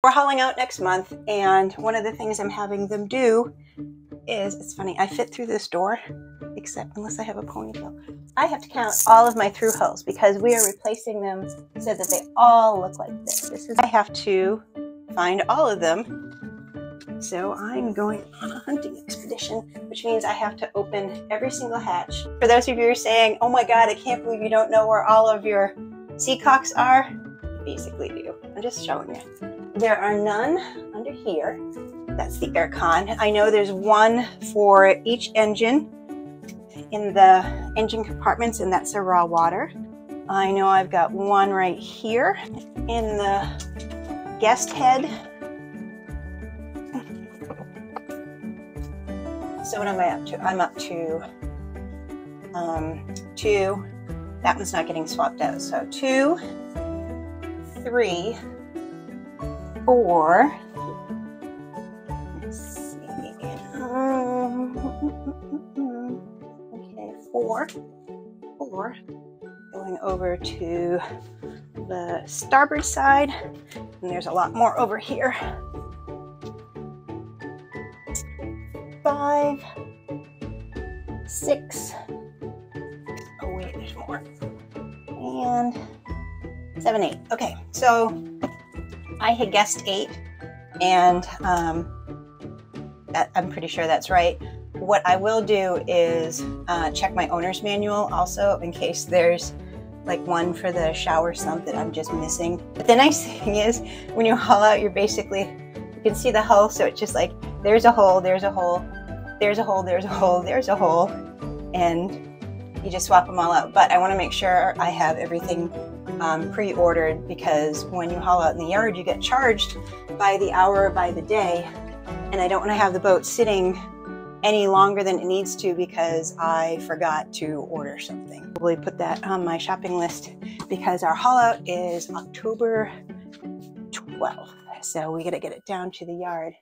We're hauling out next month, and one of the things I'm having them do is, it's funny, I fit through this door, except unless I have a ponytail. I have to count all of my through holes because we are replacing them so that they all look like this. I have to find all of them. So I'm going on a hunting expedition, which means I have to open every single hatch. For those of you who are saying, oh my God, I can't believe you don't know where all of your seacocks are, I basically do. I'm just showing you. There are none under here. That's the air con. I know there's one for each engine in the engine compartments, and that's the raw water. I know I've got one right here in the guest head. So what am I up to? I'm up to 2. That one's not getting swapped out. So 2, 3, 4. Let's see. Okay, 4. Going over to the starboard side, and there's a lot more over here. 5, 6. Oh wait, there's more. And 7, 8. Okay, so I had guessed 8, and I'm pretty sure that's right. What I will do is check my owner's manual also, in case there's like one for the shower sump that I'm just missing. But the nice thing is, when you haul out, you can see the hull, so it's just like there's a hole, there's a hole, there's a hole, there's a hole, there's a hole, and you just swap them all out. But I want to make sure I have everything pre-ordered, because when you haul out in the yard, you get charged by the hour or by the day, and I don't want to have the boat sitting any longer than it needs to because I forgot to order something. Probably put that on my shopping list, because our haul out is October 12th, so we got to get it down to the yard.